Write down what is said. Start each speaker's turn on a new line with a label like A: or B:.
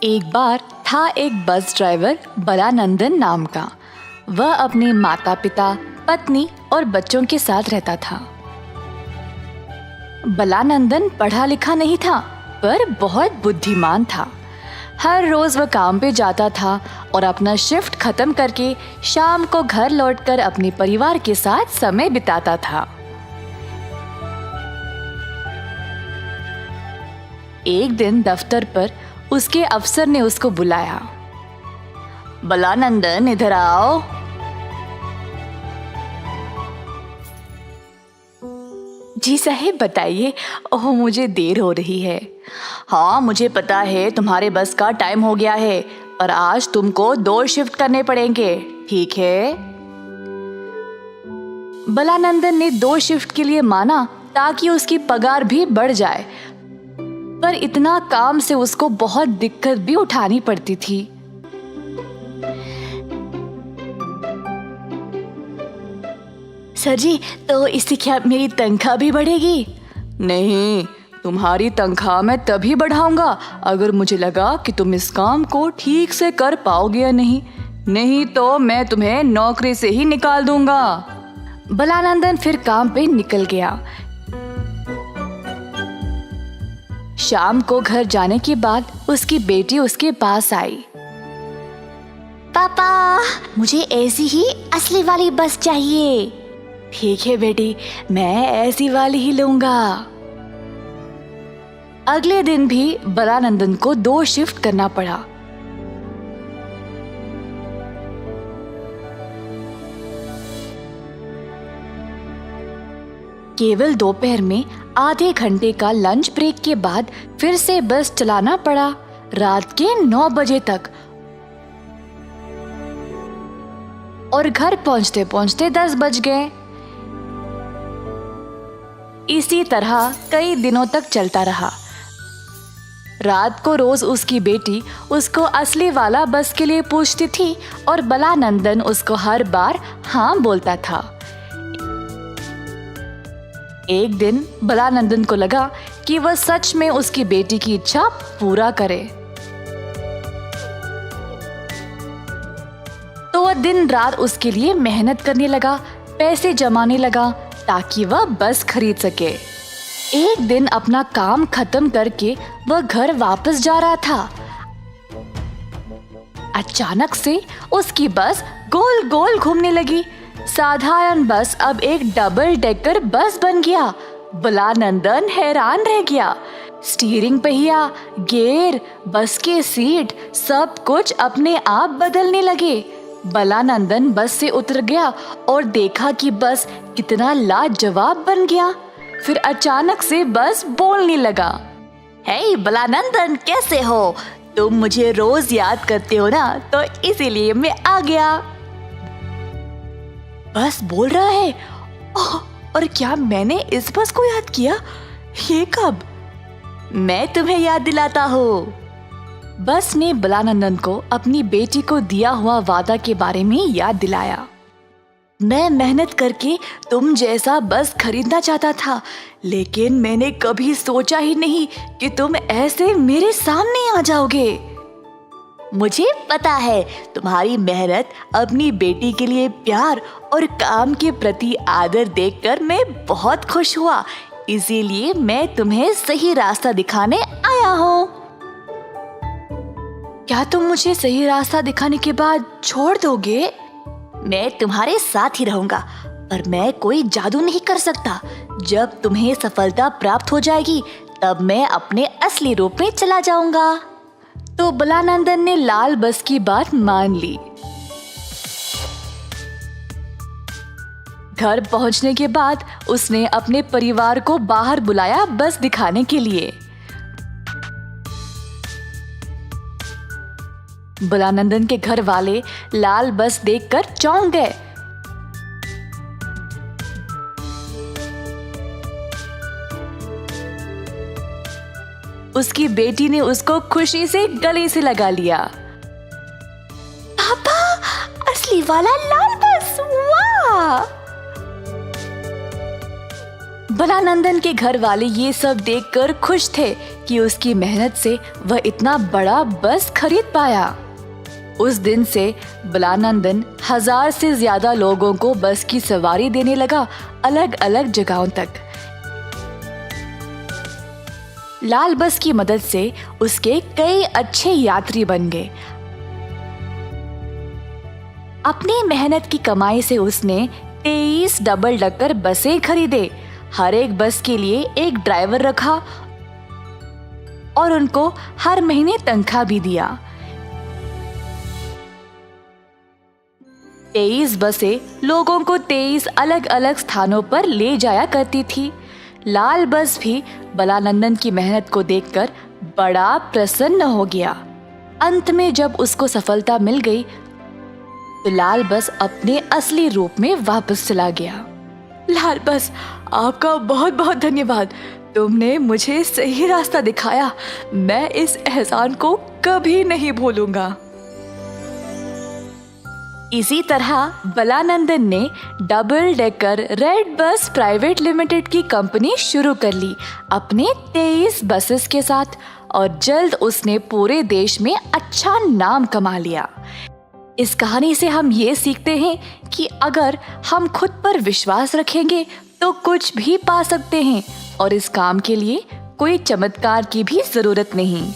A: एक बार था एक बस ड्राइवर बलानंदन नाम का। वह अपने माता पिता, पत्नी और बच्चों के साथ रहता था। बलानंदन पढ़ा लिखा नहीं था, पर बहुत बुद्धिमान था। हर रोज वह काम पे जाता था और अपना शिफ्ट खत्म करके शाम को घर लौटकर अपने परिवार के साथ समय बिताता था। एक दिन दफ्तर पर उसके अफसर ने उसको बुलाया। बलानंदन, इधर आओ। जी साहब, बताइए। ओह, मुझे देर हो रही है। हाँ, मुझे पता है तुम्हारे बस का टाइम हो गया है, पर आज तुमको 2 शिफ्ट करने पड़ेंगे, ठीक है? बलानंदन ने 2 शिफ्ट के लिए माना ताकि उसकी पगार भी बढ़ जाए, पर इतना काम से उसको बहुत दिक्कत भी उठानी पड़ती थी। सर जी, तो इससे क्या मेरी तनख्वाह भी बढ़ेगी? नहीं, तुम्हारी तनख्वाह मैं तभी बढ़ाऊंगा अगर मुझे लगा कि तुम इस काम को ठीक से कर पाओगे या नहीं तो मैं तुम्हें नौकरी से ही निकाल दूंगा। बलानंदन फिर काम पे निकल गया। शाम को घर जाने के बाद उसकी बेटी उसके पास आई। पापा, मुझे ऐसी ही असली वाली बस चाहिए। ठीक है बेटी, मैं ऐसी वाली ही लूंगा। अगले दिन भी बलानंदन को 2 शिफ्ट करना पड़ा। केवल दोपहर में आधे घंटे का लंच ब्रेक के बाद फिर से बस चलाना पड़ा, रात के 9 बजे तक। और घर पहुंचते पहुंचते 10 बज गए। इसी तरह कई दिनों तक चलता रहा। रात को रोज उसकी बेटी उसको असली वाला बस के लिए पूछती थी और बलानंदन उसको हर बार हाँ बोलता था। एक दिन बलानंदन को लगा कि वह सच में उसकी बेटी की इच्छा पूरा करे, तो वह दिन रात उसके लिए मेहनत करने लगा, पैसे जमाने लगा ताकि वह बस खरीद सके। एक दिन अपना काम खत्म करके वह घर वापस जा रहा था। अचानक से उसकी बस गोल गोल घूमने लगी। साधारण बस अब एक डबल डेकर बस बन गया। बलानंदन हैरान रह गया। स्टीयरिंग पहिया, गियर, बस के सीट, सब कुछ अपने आप बदलने लगे। बलानंदन बस से उतर गया और देखा कि बस कितना लाजवाब बन गया। फिर अचानक से बस बोलने लगा। हे बलानंदन, कैसे हो? तुम मुझे रोज याद करते हो ना, तो इसीलिए मैं आ गया। बस बोल रहा है? और क्या मैंने इस बस को याद किया? ये कब? मैं तुम्हें याद दिलाता हूँ। बस ने बलानंदन को अपनी बेटी को दिया हुआ वादा के बारे में याद दिलाया। मैं मेहनत करके तुम जैसा बस खरीदना चाहता था, लेकिन मैंने कभी सोचा ही नहीं कि तुम ऐसे मेरे सामने आ जाओगे। मुझे पता है, तुम्हारी मेहनत, अपनी बेटी के लिए प्यार और काम के प्रति आदर देखकर मैं बहुत खुश हुआ। इसीलिए मैं तुम्हें सही रास्ता दिखाने आया हूँ। क्या तुम मुझे सही रास्ता दिखाने के बाद छोड़ दोगे? मैं तुम्हारे साथ ही रहूंगा, पर मैं कोई जादू नहीं कर सकता। जब तुम्हें सफलता प्राप्त हो जाएगी, तब मैं अपने असली रूप में चला जाऊंगा। तो बलानंदन ने लाल बस की बात मान ली। घर पहुंचने के बाद उसने अपने परिवार को बाहर बुलाया बस दिखाने के लिए। बलानंदन के घर वाले लाल बस देखकर चौंक गए। उसकी बेटी ने उसको खुशी से गले से लगा लिया। पापा, असली वाला लाल बस, वाह! बलानंदन के घर वाले ये सब देखकर खुश थे कि उसकी मेहनत से वह इतना बड़ा बस खरीद पाया। उस दिन से बलानंदन 1000 से ज्यादा लोगों को बस की सवारी देने लगा, अलग अलग जगहों तक। लाल बस की मदद से उसके कई अच्छे यात्री बन गए। अपनी मेहनत की कमाई से उसने 23 डबल डकर बसें खरीदे। हर एक बस के लिए एक ड्राइवर रखा और उनको हर महीने तनख्वाह भी दिया। 23 बसें लोगों को 23 अलग अलग स्थानों पर ले जाया करती थी। लाल बस भी बलानंदन की मेहनत को देखकर बड़ा प्रसन्न हो गया। अंत में जब उसको सफलता मिल गई तो लाल बस अपने असली रूप में वापस चला गया। लाल बस, आपका बहुत बहुत धन्यवाद। तुमने मुझे सही रास्ता दिखाया। मैं इस एहसान को कभी नहीं भूलूंगा। इसी तरह बलानंदन ने double decker red bus private limited की कंपनी शुरू कर ली अपने 23 बसेस के साथ, और जल्द उसने पूरे देश में अच्छा नाम कमा लिया। इस कहानी से हम ये सीखते हैं कि अगर हम खुद पर विश्वास रखेंगे तो कुछ भी पा सकते हैं, और इस काम के लिए कोई चमत्कार की भी जरूरत नहीं।